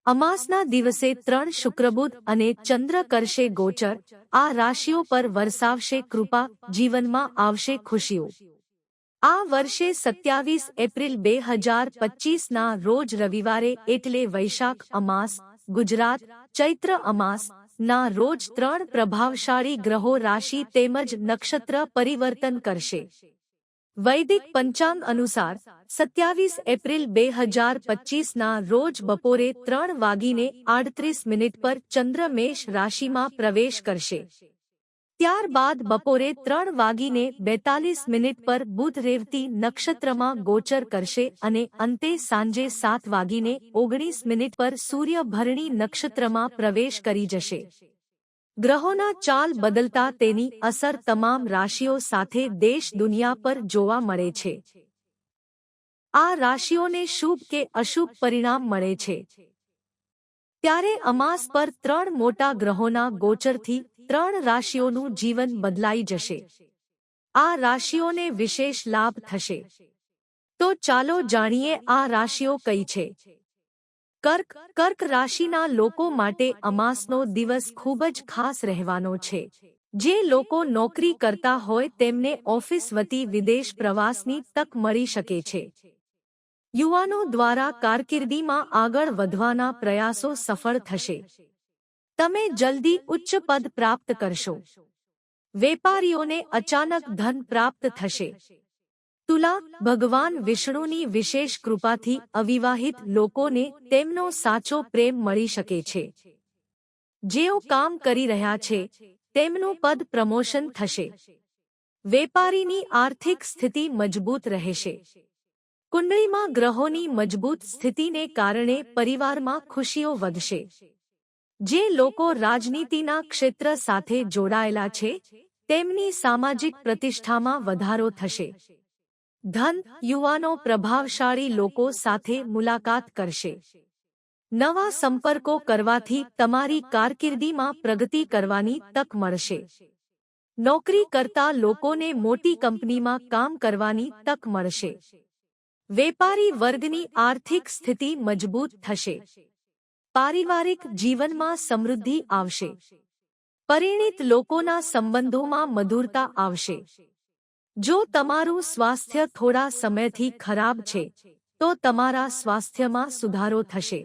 અમાસના દિવસે 3 શુક્રબુધ અને ચંદ્ર કરશે ગોચર, આ રાશિઓ પર વરસાવશે કૃપા, જીવનમાં આવશે ખુશીઓ। આ વર્ષે 27 એપ્રિલ 2025ના રોજ રવિવારે એટલે વૈશાખ અમાસ, ગુજરાત ચૈત્ર અમાસ ના રોજ 3 પ્રભાવશાળી ગ્રહો રાશિ તેમજ નક્ષત્ર પરિવર્તન કરશે। વૈદિક પંચાંગ અનુસાર 27 એપ્રિલ 2025ના રોજ બપોરે 3:38 પર ચંદ્ર મેષ રાશિમાં પ્રવેશ કરશે। ત્યારબાદ બપોરે 3:42 પર બુધ રેવતી નક્ષત્રમાં ગોચર કરશે અને અંતે સાંજે 7:19 પર સૂર્ય ભરણી નક્ષત્રમાં પ્રવેશ કરી જશે। ગ્રહોના ચાલ બદલતા તેની અસર તમામ રાશિઓ સાથે દેશ દુનિયા પર જોવા મળે છે। આ રાશિઓને શુભ કે અશુભ પરિણામ મળે છે। ત્યારે અમાસ પર 3 મોટા ગ્રહોના ગોચરથી 3 રાશિઓનું જીવન બદલાઈ જશે। આ રાશિઓને વિશેષ લાભ થશે। તો ચાલો જાણીએ આ રાશિઓ કઈ છે। કર્ક રાશિના લોકો માટે અમાસનો દિવસ ખૂબ જ ખાસ રહેવાનો છે। જે લોકો નોકરી કરતા હોય તેમને ઓફિસ વતી વિદેશ પ્રવાસની તક મળી શકે છે। યુવાનો દ્વારા કારકિર્દીમાં આગળ વધવાના પ્રયાસો સફળ થશે। તમે જલ્દી ઉચ્ચ પદ પ્રાપ્ત કરશો। વેપારીઓને અચાનક ધન પ્રાપ્ત થશે। તુલા, ભગવાન વિષ્ણુની વિશેષ કૃપાથી અવિવાહિત લોકોને તેમનો સાચો પ્રેમ મળી શકે છે। જેઓ કામ કરી રહ્યા છે તેમનું પદ પ્રમોશન થશે। વેપારીની આર્થિક સ્થિતિ મજબૂત રહેશે। કુંડળીમાં ગ્રહોની મજબૂત સ્થિતિને કારણે પરિવારમાં ખુશીઓ વધશે। જે લોકો રાજનીતિના ક્ષેત્ર સાથે જોડાયેલા છે તેમની સામાજિક પ્રતિષ્ઠામાં વધારો થશે। ધન, યુવાનો પ્રભાવશાળી લોકો સાથે મુલાકાત કરશે। નવા સંપર્કો કરવાથી તમારી કારકિર્દીમાં પ્રગતિ કરવાની તક મળશે। નોકરી કરતા લોકોને મોટી કંપનીમાં કામ કરવાની તક મળશે। વેપારી વર્ગની આર્થિક સ્થિતિ મજબૂત થશે। પારિવારિક જીવનમાં સમૃદ્ધિ આવશે। પરિણીત લોકોના સંબંધોમાં મધુરતા આવશે। જો તમારું સ્વાસ્થ્ય થોડા સમયથી ખરાબ છે તો તમારા સ્વાસ્થ્યમાં સુધારો થશે।